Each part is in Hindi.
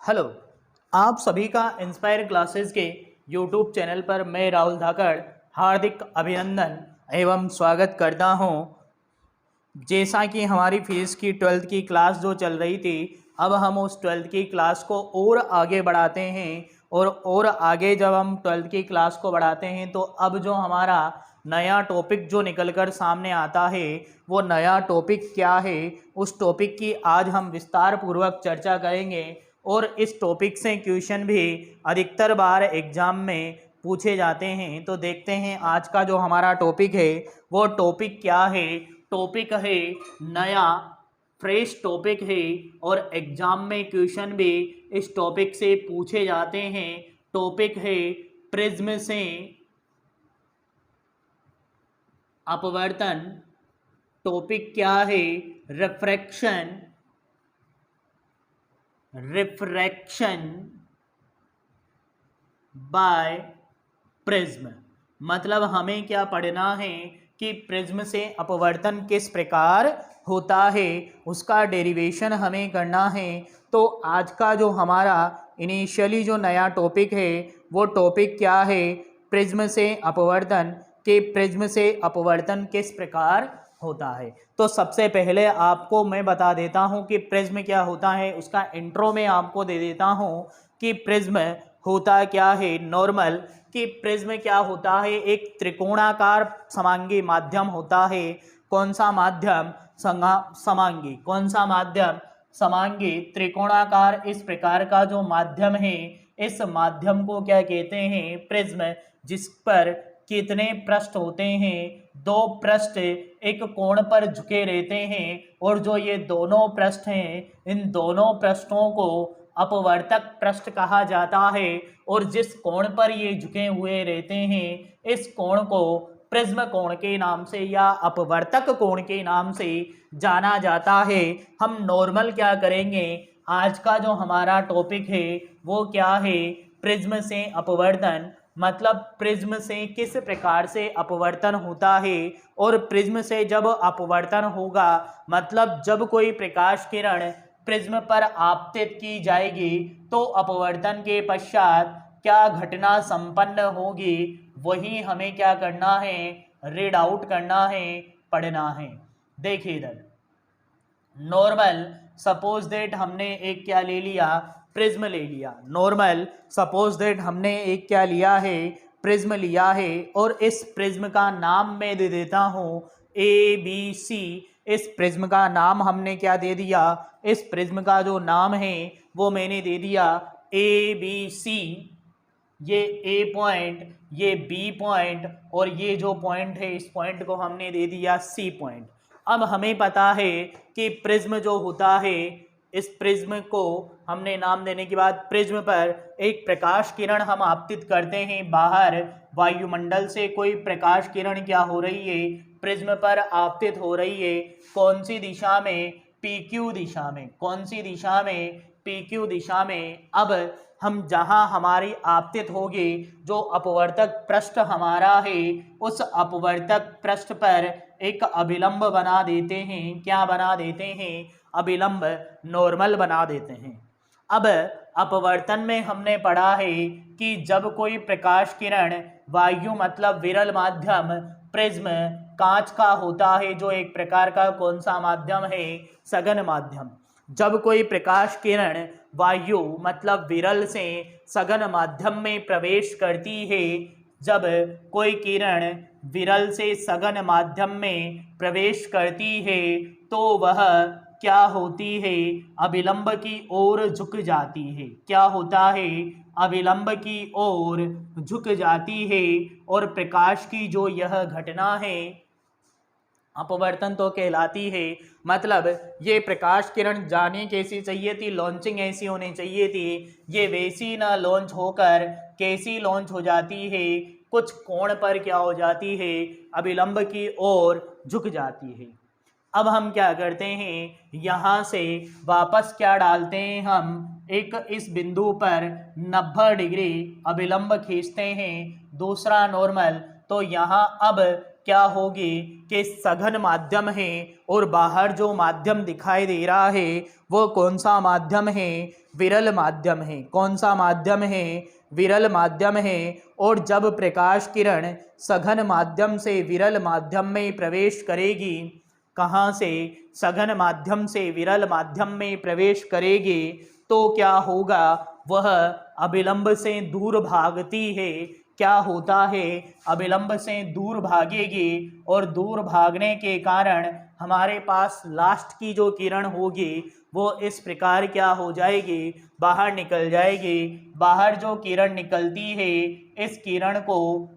हेलो। आप सभी का इंस्पायर क्लासेस के यूट्यूब चैनल पर मैं राहुल धाकड़ हार्दिक अभिनंदन एवं स्वागत करता हूं। जैसा कि हमारी फिजिक्स की 12th की क्लास जो चल रही थी, अब हम उस 12th की क्लास को और आगे बढ़ाते हैं और आगे जब हम 12th की क्लास को बढ़ाते हैं तो अब जो हमारा नया टॉपिक जो निकल कर सामने आता है वो नया टॉपिक क्या है, उस टॉपिक की आज हम विस्तार पूर्वक चर्चा करेंगे। और इस टॉपिक से क्वेश्चन भी अधिकतर बार एग्जाम में पूछे जाते हैं। तो देखते हैं आज का जो हमारा टॉपिक है वो टॉपिक क्या है। टॉपिक है नया, फ्रेश टॉपिक है और एग्जाम में क्वेश्चन भी इस टॉपिक से पूछे जाते हैं। टॉपिक है प्रिज्म से अपवर्तन। टॉपिक क्या है? Refraction by prism. मतलब हमें क्या पढ़ना है कि प्रिज्म से अपवर्तन किस प्रकार होता है, उसका डेरिवेशन हमें करना है। तो आज का जो हमारा इनिशियली जो नया टॉपिक है वो टॉपिक क्या है? प्रिज्म से अपवर्तन। कि प्रिज्म से अपवर्तन किस प्रकार होता है। तो सबसे पहले आपको मैं बता देता हूं कि प्रिज्म क्या होता है। उसका इंट्रो में आपको दे देता हूं कि प्रिज्म होता क्या है। नॉर्मल कि प्रिज्म क्या होता है? एक त्रिकोणाकार समांगी माध्यम होता है। कौन सा माध्यम? समांगी। कौन सा माध्यम? समांगी त्रिकोणाकार। इस प्रकार का जो माध्यम है, इस माध्यम को क्या कहते हैं? प्रिज्म। जिस पर कितने पृष्ठ होते हैं? दो पृष्ठ एक कोण पर झुके रहते हैं और जो ये दोनों पृष्ठ हैं, इन दोनों पृष्ठों को अपवर्तक पृष्ठ कहा जाता है। और जिस कोण पर ये झुके हुए रहते हैं, इस कोण को प्रिज्म कोण के नाम से या अपवर्तक कोण के नाम से जाना जाता है। हम नॉर्मल क्या करेंगे? आज का जो हमारा टॉपिक है वो क्या है? प्रिज्म से अपवर्तन। मतलब प्रिज्म से किस प्रकार से अपवर्तन होता है। और प्रिज्म से जब अपवर्तन होगा, मतलब जब कोई प्रकाश किरण प्रिज्म पर आपतित की जाएगी तो अपवर्तन के पश्चात क्या घटना संपन्न होगी, वही हमें क्या करना है? रीड आउट करना है, पढ़ना है। देखिए इधर नॉर्मल, सपोज दैट हमने एक क्या ले लिया? प्रिज्म ले लिया। नॉर्मल, सपोज दैट हमने एक क्या लिया है? प्रिज्म लिया है। और इस प्रिज्म का नाम मैं दे देता हूँ ABC। इस प्रिज्म का नाम हमने क्या दे दिया? इस प्रिज्म का जो नाम है वो मैंने दे दिया ABC। ये A पॉइंट, ये B पॉइंट और ये जो पॉइंट है इस पॉइंट को हमने दे दिया C पॉइंट। अब हमें पता है कि प्रिज्म जो होता है, इस प्रिज्म को हमने नाम देने के बाद प्रिज्म पर एक प्रकाश किरण हम आपतित करते हैं। बाहर वायुमंडल से कोई प्रकाश किरण क्या हो रही है? प्रिज्म पर आपतित हो रही है। कौन सी दिशा में? PQ दिशा में। कौन सी दिशा में? PQ दिशा में। अब हम जहां हमारी आपतित होगी, जो अपवर्तक पृष्ठ हमारा है, उस अपवर्तक पृष्ठ पर एक अभिलंब बना देते हैं। क्या बना देते हैं? अभिलंब, नॉर्मल बना देते हैं। अब अपवर्तन में हमने पढ़ा है कि जब कोई प्रकाश किरण वायु मतलब विरल माध्यम प्रिज्म कांच का होता है, जो एक प्रकार का कौन सा माध्यम है? सघन माध्यम। जब कोई प्रकाश किरण वायु मतलब विरल से सघन माध्यम में प्रवेश करती है, जब कोई किरण विरल से सघन माध्यम में प्रवेश करती है तो वह क्या होती है? अभिलंब की ओर झुक जाती है। क्या होता है? अभिलंब की ओर झुक जाती है। और प्रकाश की जो यह घटना है अपवर्तन तो कहलाती है। मतलब ये प्रकाश किरण जानी कैसी चाहिए थी? लॉन्चिंग ऐसी होनी चाहिए थी। ये वैसी ना लॉन्च होकर कैसी लॉन्च हो जाती है? कुछ कोण पर क्या हो जाती है? अभिलंब की ओर झुक जाती है। अब हम क्या करते हैं? यहाँ से वापस क्या डालते हैं? हम एक इस बिंदु पर 90 डिग्री अभिलंब खींचते हैं, दूसरा नॉर्मल। तो यहाँ अब क्या होगी कि सघन माध्यम है और बाहर जो माध्यम दिखाई दे रहा है वो कौन सा माध्यम है, विरल माध्यम है। कौन सा माध्यम है, विरल माध्यम है। और जब प्रकाश किरण सघन माध्यम से विरल माध्यम में प्रवेश करेगी, कहाँ से, सघन माध्यम से विरल माध्यम में प्रवेश करेगी, तो क्या होगा, वह अभिलंब से दूर भागती है। क्या होता है, अभिलंब से दूर भागेगी और दूर भागने के कारण हमारे पास लास्ट की जो किरण होगी वो इस प्रकार क्या हो जाएगी, बाहर निकल जाएगी। बाहर जो किरण निकलती है इस किरण को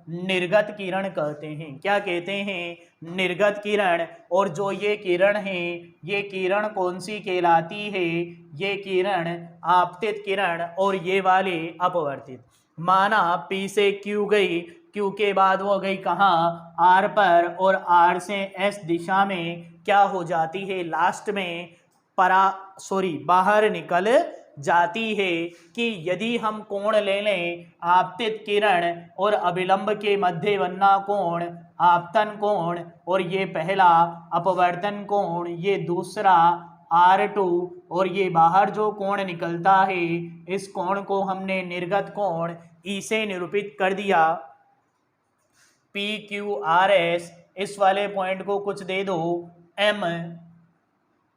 निर्गत किरण कहते हैं। क्या कहते हैं, निर्गत किरण। और जो ये किरण है ये किरण कौन सी कहलाती है, ये किरण आपतित किरण और ये वाले अपवर्तित। माना P से Q गई, Q के बाद वो गई कहाँ, R पर, और R से S दिशा में क्या हो जाती है, लास्ट में बाहर निकल जाती है। कि यदि हम कोण ले लें, आपतित किरण और अभिलंब के मध्य बनना कोण आपतन कोण, और ये पहला अपवर्तन कोण, ये दूसरा R2, और ये बाहर जो कोण निकलता है इस कोण को हमने निर्गत कोण E से निरूपित कर दिया। PQRS, इस वाले पॉइंट को कुछ दे दो M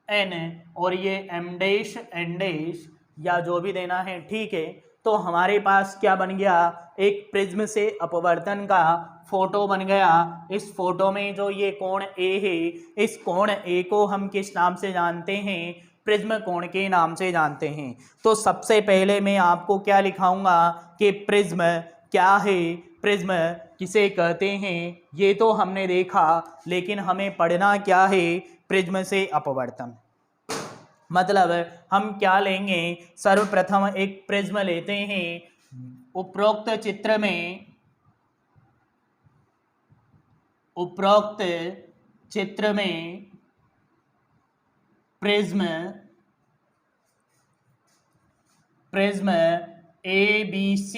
N, और ये M डैश N डैश या जो भी देना है, ठीक है। तो हमारे पास क्या बन गया, एक प्रिज्म से अपवर्तन का फोटो बन गया। इस फोटो में जो ये कोण A है, इस कोण A को हम किस नाम से जानते हैं, प्रिज्म कोण के नाम से जानते हैं। तो सबसे पहले मैं आपको क्या लिखाऊंगा कि प्रिज्म क्या है, प्रिज्म किसे कहते हैं, ये तो हमने देखा, लेकिन हमें पढ़ना क्या है, प्रिज्म से अपवर्तन। मतलब हम क्या लेंगे, सर्वप्रथम एक प्रिज्म लेते हैं। उपरोक्त चित्र में प्रिज्म ABC,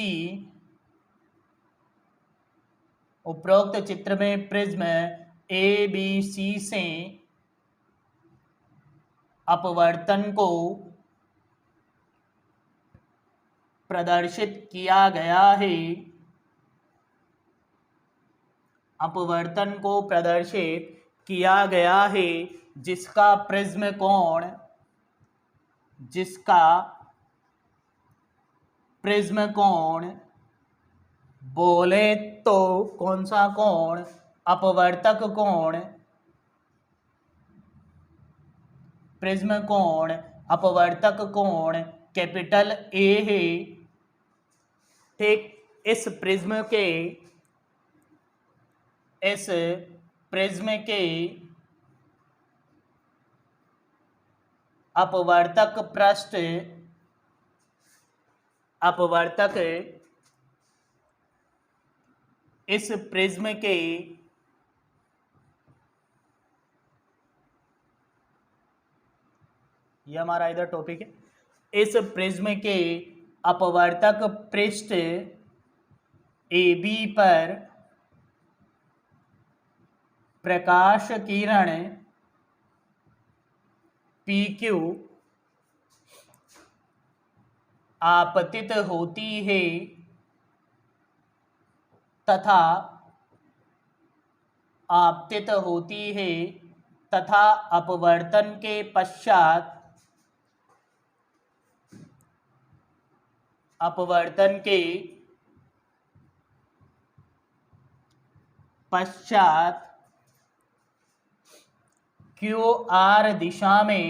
उपरोक्त चित्र में प्रिज्म ABC से अपवर्तन को प्रदर्शित किया गया है। अपवर्तन को प्रदर्शित किया गया है जिसका प्रिज्म कोण बोले तो कौन सा कोण, अपवर्तक कोण। प्रिज्म कोण अपवर्तक कोण कैपिटल A है, ठीक। इस प्रिज्म के अपवर्तक पृष्ठ, इस प्रिज्म के ये हमारा इधर टॉपिक है, इस प्रिज्म के अपवर्तक पृष्ठ AB पर प्रकाश किरण PQ आपतित होती है तथा अपवर्तन के पश्चात QR दिशा में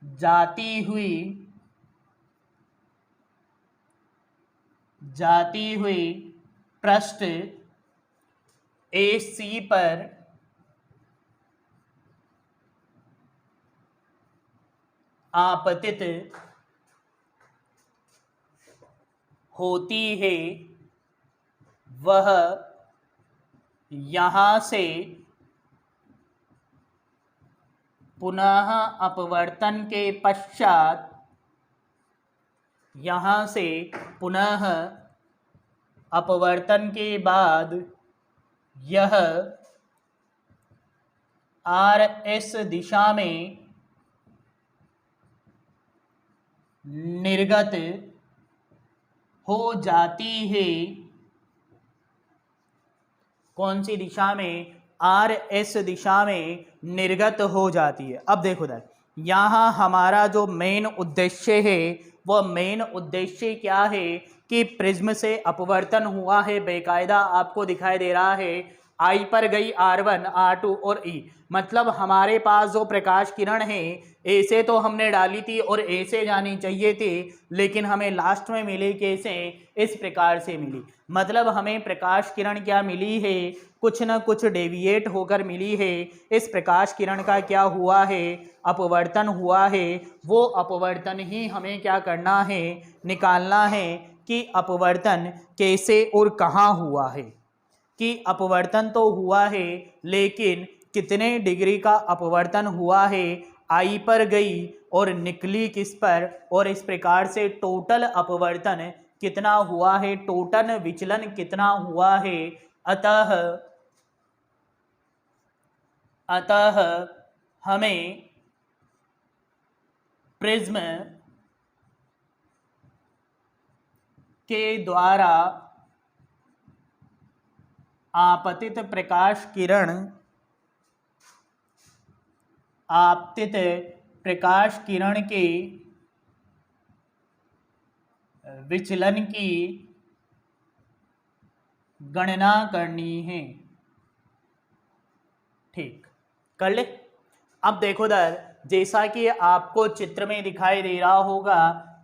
जाती हुई पृष्ठ AC पर आपतित होती है, वह यहाँ से पुनः अपवर्तन के पश्चात अपवर्तन के बाद यह आर एस दिशा में निर्गत हो जाती है। कौन सी दिशा में? आर एस दिशा में निर्गत हो जाती है। अब देखो इधर, यहाँ हमारा जो मेन उद्देश्य है वो मेन उद्देश्य क्या है कि प्रिज्म से अपवर्तन हुआ है, बेकायदा आपको दिखाई दे रहा है। आई पर गई R1, R2 और E, मतलब हमारे पास जो प्रकाश किरण है ए से तो हमने डाली थी और ए से जानी चाहिए थी, लेकिन हमें लास्ट में मिली कैसे? इस प्रकार से मिली। मतलब हमें प्रकाश किरण क्या मिली है? कुछ न कुछ डेविएट होकर मिली है। इस प्रकाश किरण का क्या हुआ है? अपवर्तन हुआ है। वो अपवर्तन ही हमें क्या करना है? निकालना है कि अपवर्तन कैसे और कहाँ हुआ है। कि अपवर्तन तो हुआ है, लेकिन कितने डिग्री का अपवर्तन हुआ है? आई पर गई और निकली किस पर? और इस प्रकार से टोटल अपवर्तन कितना हुआ है? टोटल विचलन कितना हुआ है? अतः हमें प्रिज्म के द्वारा आपतित प्रकाश किरण, आपतित प्रकाश किरण के विचलन की गणना करनी है। ठीक, कर ले। अब देखो इधर, जैसा कि आपको चित्र में दिखाई दे रहा होगा,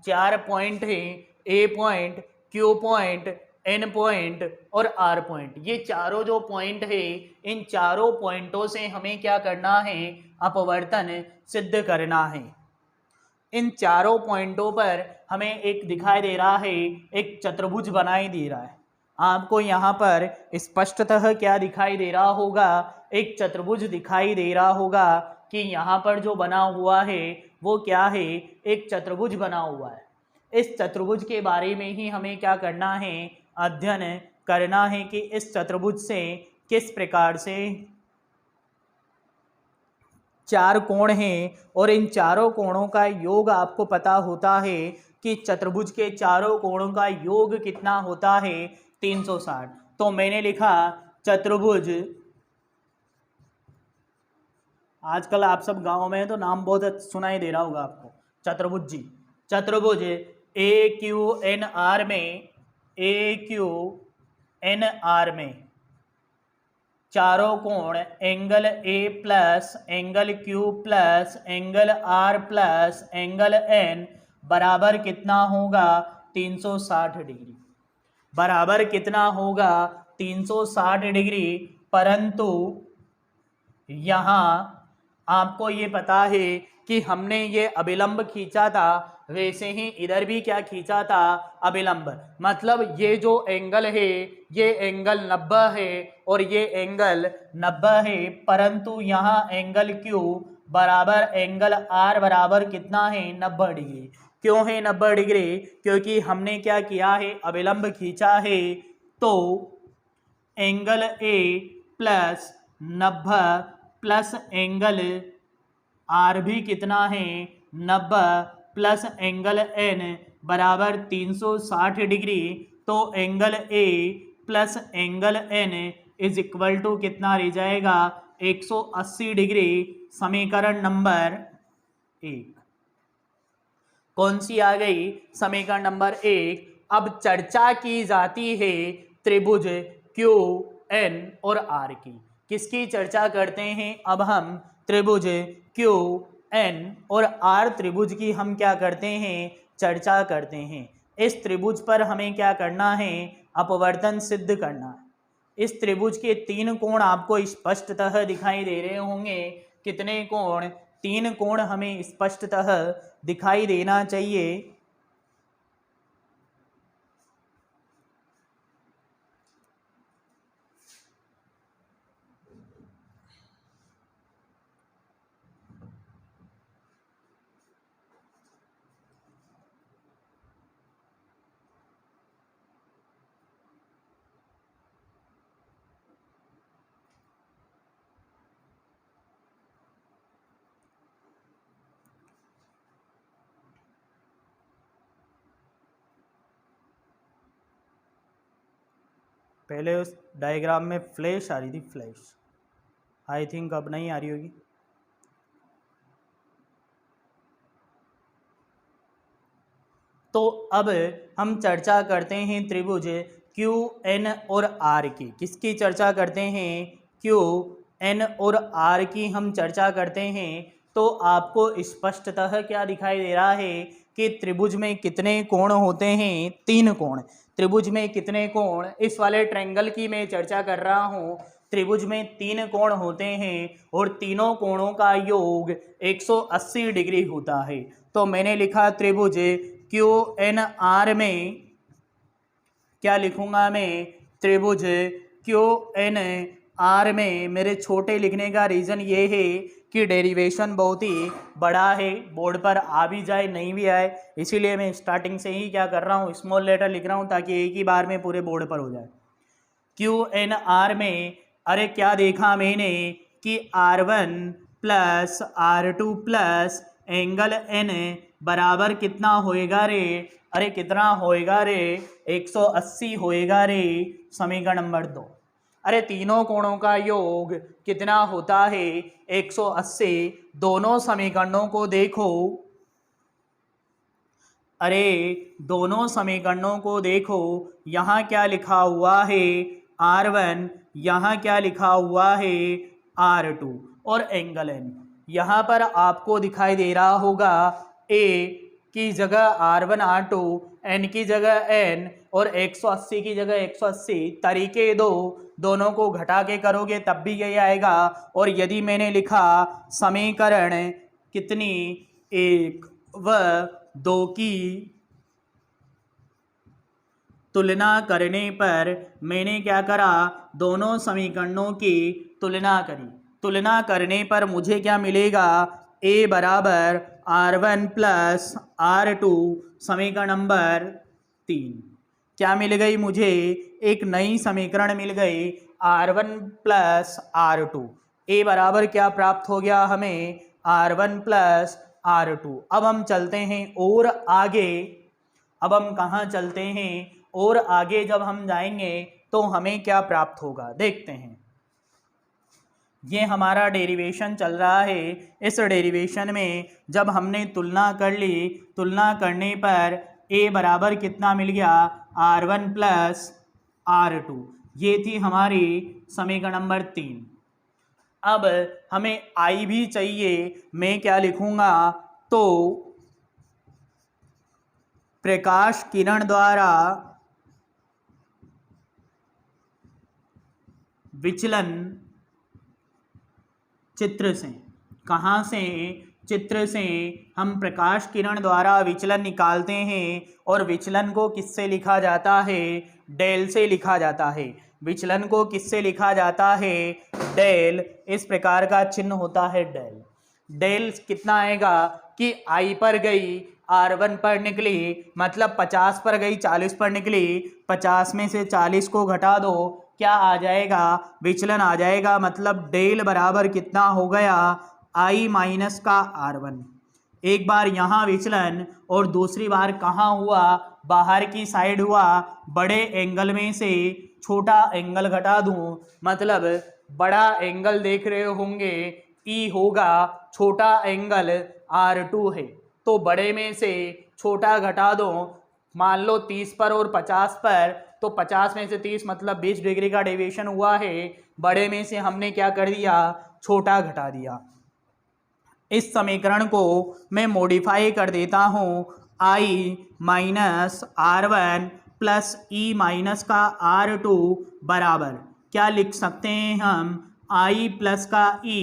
4 पॉइंट है, A point, Q point, N point और आर पॉइंट। ये चारों जो पॉइंट है, इन चारों पॉइंटों से हमें क्या करना है? अपवर्तन सिद्ध करना है। इन चारों पॉइंटों पर हमें एक दिखाई दे रहा है, एक चतुर्भुज बनाई दे रहा है। आपको यहाँ पर स्पष्टतः क्या दिखाई दे रहा होगा? एक चतुर्भुज दिखाई दे रहा होगा कि यहाँ पर जो बना हुआ है वो क्या है? एक चतुर्भुज बना हुआ है। इस चतुर्भुज के बारे में ही हमें क्या करना है? अध्ययन करना है कि इस चतुर्भुज से किस प्रकार से 4 कोण हैं और इन चारों कोणों का योग आपको पता होता है कि चतुर्भुज के चारों कोणों का योग कितना होता है? 360। तो मैंने लिखा चतुर्भुज, आजकल आप सब गांव में तो नाम बहुत सुनाई दे रहा होगा आपको, चतुर्भुज जी। चतुर्भुज ए क्यू एन आर में, ए क्यू एन आर में चारों कोण angle A plus angle Q plus angle R plus angle N बराबर कितना होगा? 360 डिग्री। बराबर कितना होगा? 360 डिग्री। परंतु यहाँ आपको ये पता है कि हमने ये अभिलंब खींचा था, वैसे ही इधर भी क्या खींचा था? अभिलंब। मतलब ये जो एंगल है ये एंगल 90 है और ये एंगल 90 है, परंतु यहाँ एंगल क्यू बराबर एंगल आर बराबर कितना है? 90 डिग्री। क्यों है 90 डिग्री? क्योंकि हमने क्या किया है? अभिलंब खींचा है। तो angle A plus 90 plus angle R भी कितना है? 90 प्लस एंगल एन बराबर 360 डिग्री। तो angle A plus angle N is equal to कितना रह जाएगा? 180 डिग्री। समीकरण नंबर 1 कौन सी आ गई? समीकरण नंबर 1। अब चर्चा की जाती है त्रिभुज क्यू एन और आर की। किसकी चर्चा करते हैं? अब हम त्रिभुज क्यू एन और आर त्रिभुज की हम क्या करते हैं? चर्चा करते हैं। इस त्रिभुज पर हमें क्या करना है? अपवर्तन सिद्ध करना है। इस त्रिभुज के 3 कोण आपको स्पष्टतः दिखाई दे रहे होंगे। कितने कोण? 3 कोण हमें स्पष्टतः दिखाई देना चाहिए। पहले उस डायग्राम में फ्लैश आ रही थी, फ्लैश, आई थिंक अब नहीं आ रही होगी। तो अब हम चर्चा करते हैं त्रिभुज क्यू एन और आर की। किसकी चर्चा करते हैं? क्यू एन और आर की हम चर्चा करते हैं। तो आपको स्पष्टतः क्या दिखाई दे रहा है कि त्रिभुज में कितने कोण होते हैं? 3 कोण। त्रिभुज में कितने कोण? इस वाले ट्रायंगल की मैं चर्चा कर रहा हूँ। त्रिभुज में 3 कोण होते हैं और तीनों कोणों का योग 180 डिग्री होता है। तो मैंने लिखा त्रिभुज क्यू एन आर में क्या लिखूंगा मैं? त्रिभुज क्यू एन आर में मेरे छोटे लिखने का रीज़न ये है कि डेरिवेशन बहुत ही बड़ा है, बोर्ड पर आ भी जाए नहीं भी आए, इसीलिए मैं स्टार्टिंग से ही क्या कर रहा हूँ, स्मॉल लेटर लिख रहा हूँ ताकि एक ही बार में पूरे बोर्ड पर हो जाए। क्यू एन आर में अरे क्या देखा मैंने कि R1 plus R2 plus angle N बराबर कितना होएगा रे? अरे कितना होएगा रे? 180 होएगा रे। समीकरण नंबर 2। अरे तीनों कोणों का योग कितना होता है? 180। दोनों समीकरणों को देखो, अरे दोनों समीकरणों को देखो, यहाँ क्या लिखा हुआ है? R1, यहाँ क्या लिखा हुआ है? R2 और एंगल N। यहाँ पर आपको दिखाई दे रहा होगा A की जगह R1 R2, N की जगह N और 180 की जगह 180। तरीके दो, दोनों को घटा के करोगे तब भी यही आएगा। और यदि मैंने लिखा समीकरण कितनी? 1 व 2 की तुलना करने पर मैंने क्या करा? दोनों समीकरणों की तुलना करी। तुलना करने पर मुझे क्या मिलेगा? A बराबर R1 प्लस R2, समीकरण नंबर 3। क्या मिल गई मुझे? एक नई समीकरण मिल गई, R1 प्लस R2। A बराबर क्या प्राप्त हो गया हमें? R1 plus R2। अब हम चलते हैं और आगे। अब हम कहाँ चलते हैं? और आगे जब हम जाएंगे तो हमें क्या प्राप्त होगा देखते हैं। ये हमारा डेरिवेशन चल रहा है। इस डेरिवेशन में जब हमने तुलना कर ली, तुलना करने पर A बराबर कितना मिल गया? R1 plus R2। ये थी हमारी समीकरण नंबर 3। अब हमें I भी चाहिए। मैं क्या लिखूंगा? तो प्रकाश किरण द्वारा विचलन चित्र से, कहाँ से? चित्र से हम प्रकाश किरण द्वारा विचलन निकालते हैं और विचलन को किससे लिखा जाता है? डेल से लिखा जाता है। विचलन को किससे लिखा जाता है? डेल। इस प्रकार का चिन्ह होता है डेल। डेल कितना आएगा कि I पर गई, R1 पर निकली, मतलब 50 पर गई, 40 पर निकली, 50 में से 40 को घटा दो, क्या आ जाएगा? विचलन आ जाएगा। मतलब डेल बराबर कितना हो गया? I माइनस का R1। एक बार यहाँ विचलन और दूसरी बार कहाँ हुआ? बाहर की साइड हुआ। बड़े एंगल में से छोटा एंगल घटा दूँ, मतलब बड़ा एंगल देख रहे होंगे E होगा, छोटा एंगल R2 है, तो बड़े में से छोटा घटा दो। मान लो 30 पर और 50 पर, तो 50 में से 30 मतलब 20 डिग्री का डेविएशन हुआ है। बड़े में से हमने क्या कर दिया? छोटा घटा दिया। इस समीकरण को मैं मॉडिफाई कर देता हूँ। I minus R1 plus E minus का R2 बराबर क्या लिख सकते हैं हम? I प्लस का E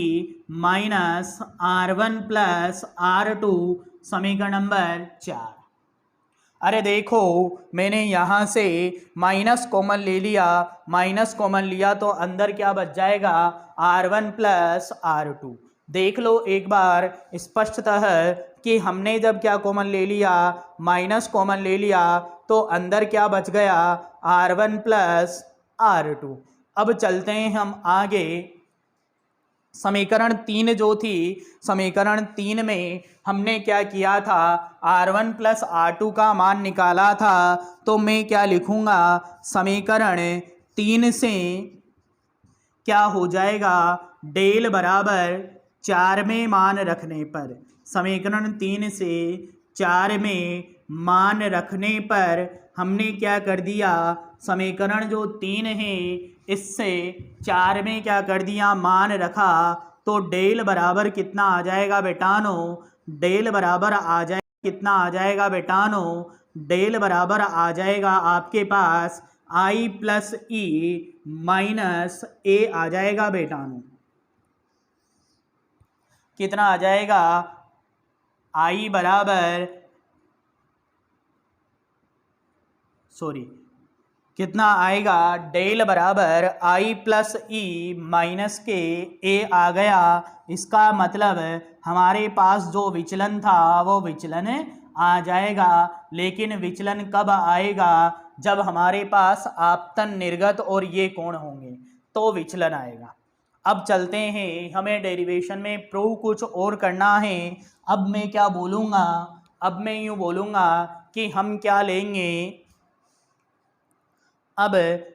minus R1 plus R2, समीकरण नंबर 4। अरे देखो मैंने यहाँ से माइनस कॉमन ले लिया, माइनस कॉमन लिया तो अंदर क्या बच जाएगा? R1 plus R2। देख लो एक बार स्पष्टतः कि हमने जब क्या कॉमन ले लिया? माइनस कॉमन ले लिया, तो अंदर क्या बच गया? R1 plus R2। अब चलते हैं हम आगे। समीकरण 3 जो थी, समीकरण 3 में हमने क्या किया था? R1 प्लस R2 का मान निकाला था। तो मैं क्या लिखूंगा? समीकरण 3 से क्या हो जाएगा, डेल बराबर 4 में मान रखने पर, समीकरण 3 से 4 में मान रखने पर हमने क्या कर दिया, समीकरण जो 3 है इससे 4 में क्या कर दिया, मान रखा, तो डेल बराबर कितना आ जाएगा बेटानो, डेल बराबर आ जाए कितना आ जाएगा बेटानो, डेल बराबर आ जाएगा आपके पास आई प्लस ई माइनस ए आ जाएगा बेटानो। कितना आ जाएगा, आई बराबर कितना आएगा, डेल बराबर आई प्लस ई माइनस के ए आ गया। इसका मतलब हमारे पास जो विचलन था वो विचलन आ जाएगा, लेकिन विचलन कब आएगा, जब हमारे पास आपतन निर्गत और ये कोण होंगे तो विचलन आएगा। अब चलते हैं, हमें डेरिवेशन में प्रूव कुछ और करना है। अब मैं क्या बोलूँगा, अब मैं यूँ बोलूँगा कि हम क्या लेंगे, अब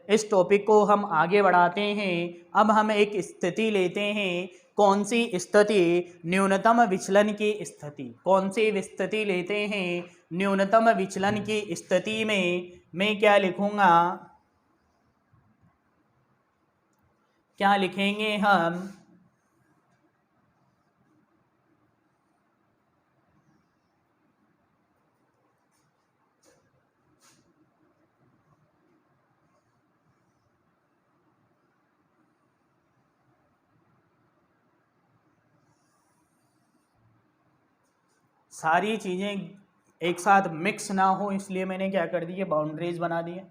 इस टॉपिक को हम आगे बढ़ाते हैं। अब हम एक स्थिति लेते हैं, कौन सी स्थिति, न्यूनतम विचलन की स्थिति। कौन सी स्थिति लेते हैं, न्यूनतम विचलन की स्थिति में मैं क्या लिखूंगा, क्या लिखेंगे हम, सारी चीज़ें एक साथ मिक्स ना हो इसलिए मैंने क्या कर दिए, बाउंड्रीज बना दिए।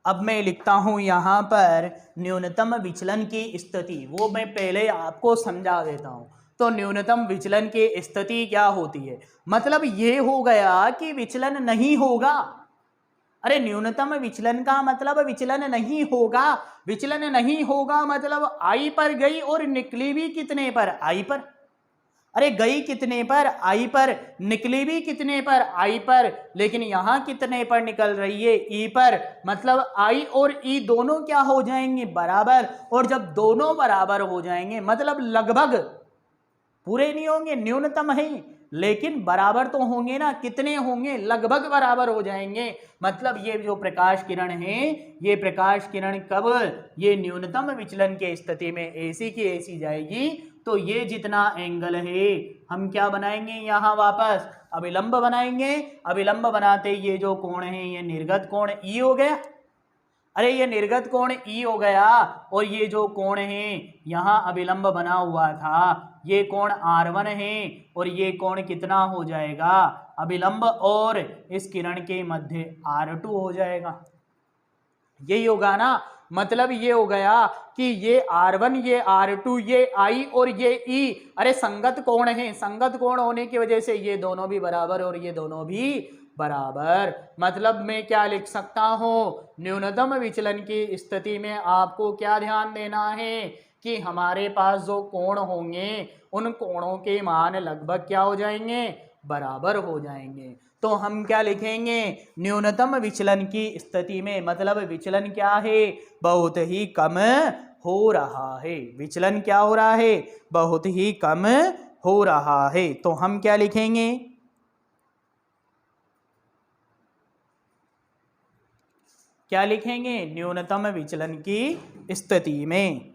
अब मैं लिखता हूँ यहाँ पर न्यूनतम विचलन की स्थिति, वो मैं पहले आपको समझा देता हूँ। तो न्यूनतम विचलन की स्थिति क्या होती है, मतलब ये हो गया कि विचलन नहीं होगा। अरे न्यूनतम विचलन का मतलब विचलन नहीं होगा, विचलन नहीं होगा मतलब आई पर गई और निकली भी कितने पर, आई पर। अरे गई कितने पर, आई पर, निकली भी कितने पर, आई पर, लेकिन यहां कितने पर निकल रही है, ई पर। मतलब आई और ई दोनों क्या हो जाएंगे, बराबर। और जब दोनों बराबर हो जाएंगे मतलब लगभग, पूरे नहीं होंगे, न्यूनतम है लेकिन बराबर तो होंगे ना, कितने होंगे, लगभग बराबर हो जाएंगे। मतलब ये जो प्रकाश किरण है, ये प्रकाश किरण कब, ये न्यूनतम विचलन के स्थिति में ऐसी की ऐसी जाएगी। तो ये जितना एंगल है हम क्या बनाएंगे, यहाँ वापस अभिलंब बनाएंगे। अभिलंब बनाते ये जो कोण है ये निर्गत कोण ई हो गया। अरे ये निर्गत कोण ई हो गया, और ये जो कोण है यहाँ अभिलंब बना हुआ था ये कोण R1 है, और ये कोण कितना हो जाएगा, अभिलंब और इस किरण के मध्य R2 हो जाएगा। यही होगा ना, मतलब ये हो गया कि ये R1 ये R2 ये I और ये E, अरे संगत कोण है, संगत कोण होने की वजह से ये दोनों भी बराबर और ये दोनों भी बराबर। मतलब मैं क्या लिख सकता हूँ, न्यूनतम विचलन की स्थिति में आपको क्या ध्यान देना है कि हमारे पास जो कोण होंगे उन कोणों के मान लगभग क्या हो जाएंगे, बराबर हो जाएंगे। तो हम क्या लिखेंगे, न्यूनतम विचलन की स्थिति में, मतलब विचलन क्या है, बहुत ही कम हो रहा है। विचलन क्या हो रहा है, बहुत ही कम हो रहा है। तो हम क्या लिखेंगे, क्या लिखेंगे, न्यूनतम विचलन की स्थिति में।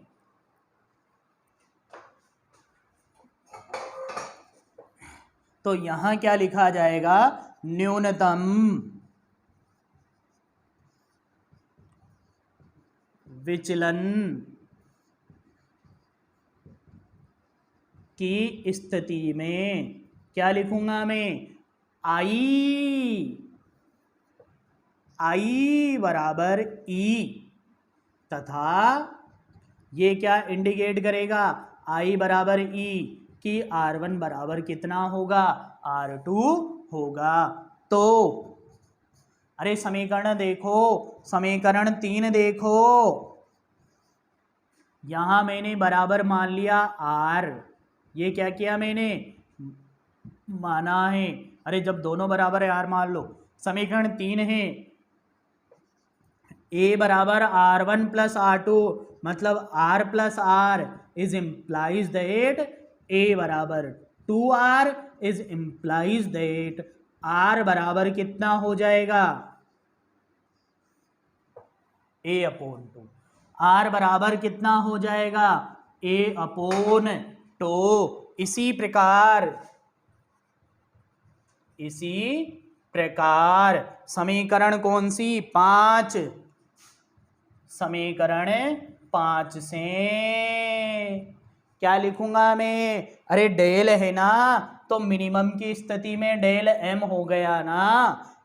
तो यहां क्या लिखा जाएगा, न्यूनतम विचलन की स्थिति में क्या लिखूंगा मैं, आई बराबर ई, तथा ये क्या इंडिकेट करेगा, आई बराबर ई कि R1 बराबर कितना होगा, R2 होगा। तो अरे समीकरण देखो, समीकरण 3 देखो, यहां मैंने बराबर मान लिया R, ये क्या किया मैंने, माना है। अरे जब दोनों बराबर है R मान लो। समीकरण 3 है, ए बराबर R1 प्लस R2, मतलब R plus R is implies that A बराबर 2R is implies that R बराबर कितना हो जाएगा, A अपॉन 2। R बराबर कितना हो जाएगा, A अपॉन 2। इसी प्रकार समीकरण कौन सी, 5, समीकरण 5 से क्या लिखूंगा मैं, अरे डेल है ना, तो मिनिमम की स्थिति में डेल m हो गया ना,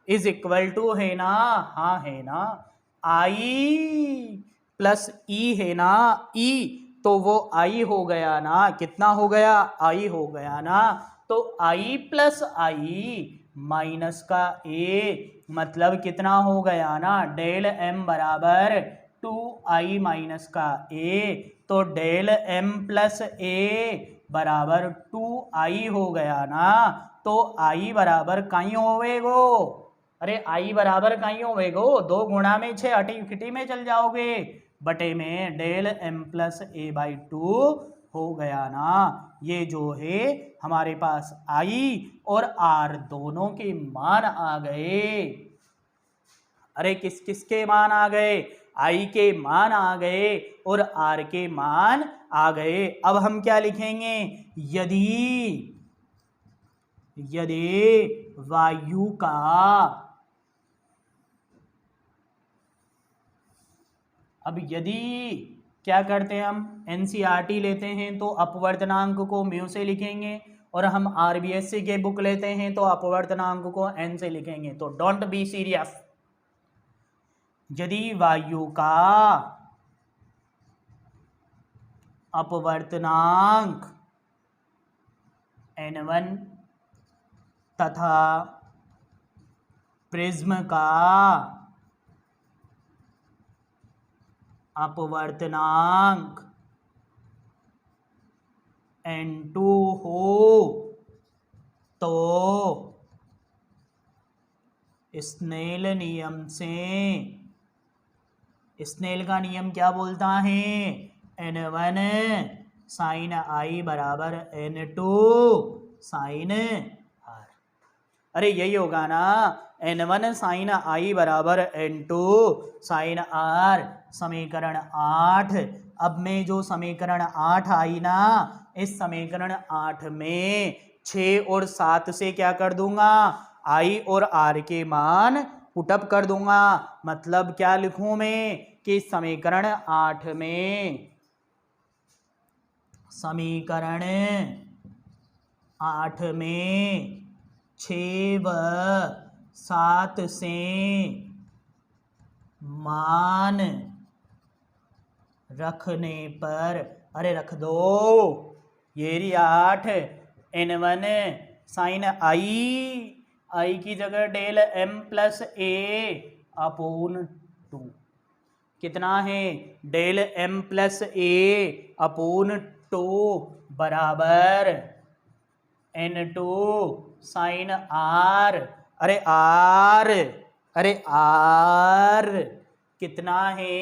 इज इक्वल टू है ना, हाँ है ना, आई प्लस ई है ना, ई तो वो आई हो गया ना, कितना हो गया, आई हो गया ना, तो आई प्लस आई माइनस का ए, मतलब कितना हो गया ना, डेल एम बराबर 2i माइनस का ए, तो डेल एम प्लस ए बराबर 2i हो गया ना, तो i बराबर कहीं होवेगो, अरे i बराबर कहीं होवेगो, 2 गुणा में 6 अटी फिटी में चल जाओगे, बटे में del M plus A by 2 हो गया ना। ये जो है हमारे पास i और r दोनों के मान आ गए, अरे किस किस के मान आ गए, i के मान आ गए और r के मान आ गए। अब हम क्या लिखेंगे, यदि वायु का, अब यदि क्या करते हैं हम, एनसीईआरटी लेते हैं तो अपवर्तनांक को म्यू से लिखेंगे, और हम आरबीएससी के बुक लेते हैं तो अपवर्तनांक को एन से लिखेंगे, तो डोंट बी सीरियस। यदि वायु का अपवर्तनांक n1 तथा प्रिज्म का अपवर्तनांक n2 हो, तो स्नेल नियम से, स्नेल का नियम क्या बोलता है, n1 साइन आई बराबर n2 साइन आर, अरे यही होगा ना, n1 साइन आई बराबर n2 साइन आर, समीकरण 8। अब मैं जो समीकरण 8 आई ना, इस समीकरण 8 में 6 और 7 से क्या कर दूंगा, आई और आर के मान पुटअप कर दूंगा, मतलब क्या लिखूं मैं कि समीकरण 8 में, समीकरण 8 में 6 व 7 से मान रखने पर, अरे रख दो, ये रही 8, n1 साइन आई की जगह del m plus A upon 2, कितना है, del m plus A upon 2 बराबर n2 साइन आर, अरे आर कितना है,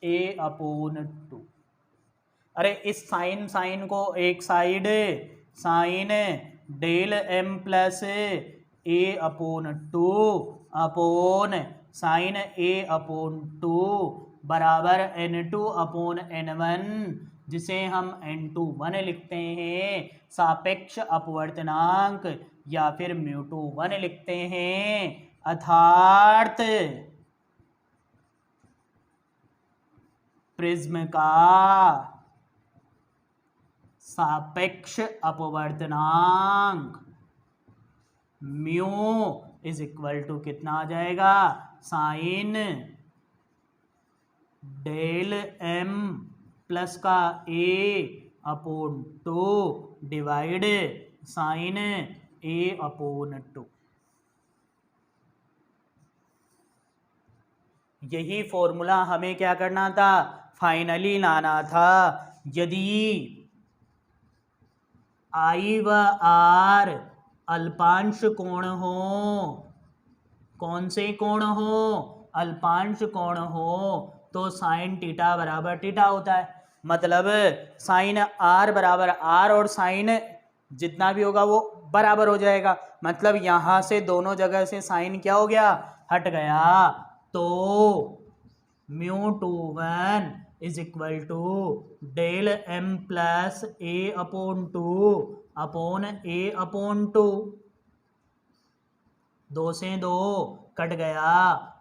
a अपोन 2, अरे इस साइन को एक side, sine del m plus A upon 2 upon sine A upon 2 बराबर n2 अपोन n1, जिसे हम n21 लिखते हैं, सापेक्ष अपवर्तनांक या फिर μ21 लिखते हैं, अर्थात प्रिज्म का सापेक्ष अपवर्तनांक म्यू इज इक्वल टू कितना आ जाएगा, साइन डेल m प्लस का a upon 2 divide sine a upon 2। यही फॉर्मूला हमें क्या करना था, फाइनली लाना था। यदि आई व आर अल्पांश कोण हो, कौन से कोण हो, अल्पांश कोण हो तो साइन थीटा बराबर थीटा होता है। मतलब साइन आर बराबर आर और साइन जितना भी होगा वो बराबर हो जाएगा। मतलब यहाँ से दोनों जगह से साइन क्या हो गया, हट गया। तो μ21 is equal to del M plus A upon two upon A upon two. दो से दो कट गया,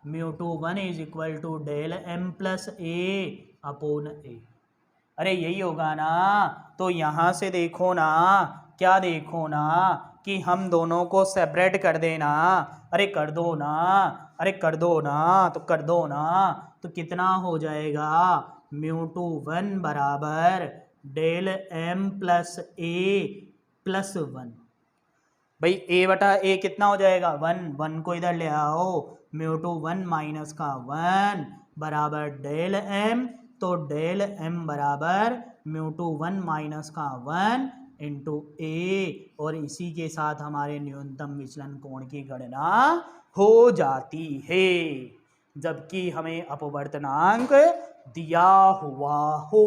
μ21 is equal to del M plus A upon A. अरे यही होगा ना। तो यहाँ से देखो ना, क्या देखो ना कि हम दोनों को सेपरेट कर देना। अरे कर दो ना, अरे कर दो ना, तो कर दो ना। तो कितना हो जाएगा, μ21 बराबर डेल एम प्लस ए प्लस 1। भाई a बटा a कितना हो जाएगा, 1 को इधर ले आओ। μ21 माइनस का 1 बराबर डेल m, तो डेल m बराबर μ21 माइनस का 1 इंटू a, और इसी के साथ हमारे न्यूनतम विचलन कोण की गणना हो जाती है, जबकि हमें अपवर्तनांक दिया हुआ हो।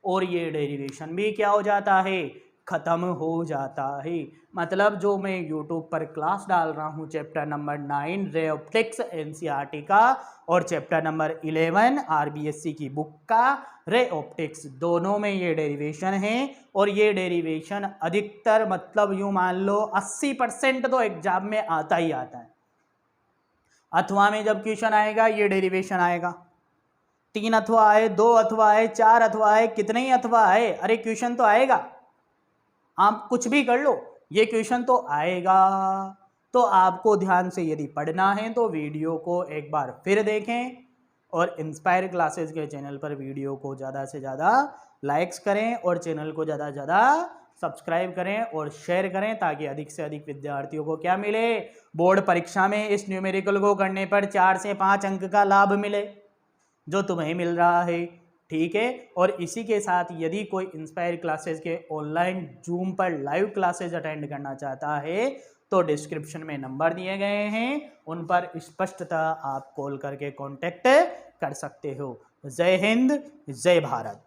और ये डेरिवेशन भी क्या हो जाता है, खत्म हो जाता है। मतलब जो मैं YouTube पर क्लास डाल रहा हूँ chapter number 9 ray optics NCERT का और चैप्टर नंबर 11 RBSC की बुक का रे ऑप्टिक्स, दोनों में ये डेरिवेशन है। और ये डेरिवेशन अधिकतर मतलब यूँ मान लो 80% तो एग्जाम में आता ही आता है। अथवा में जब क्वेश्चन आएगा ये डेरिवेशन आएगा। 3 अथवा आए, 2 अथवा आए, 4 अथवा आए, कितने ही अथवा आए, अरे क्वेश्चन तो आएगा। आप कुछ भी कर लो, ये क्वेश्चन तो आएगा। तो आपको ध्यान से यदि पढ़ना है तो वीडियो को एक बार फिर देखें और इंस्पायर क्लासेस के चैनल पर वीडियो को ज़्यादा से ज़्यादा लाइक्स करें और चैनल को ज़्यादा से ज़्यादा सब्सक्राइब करें और शेयर करें, ताकि अधिक से अधिक विद्यार्थियों को क्या मिले, बोर्ड परीक्षा में इस न्यूमेरिकल को करने पर 4 से 5 अंक का लाभ मिले, जो तुम्हें मिल रहा है। ठीक है। और इसी के साथ यदि कोई इंस्पायर क्लासेस के ऑनलाइन जूम पर लाइव क्लासेस अटेंड करना चाहता है तो डिस्क्रिप्शन में नंबर दिए गए हैं, उन पर स्पष्टतः आप कॉल करके कांटेक्ट कर सकते हो। जय हिंद, जय भारत।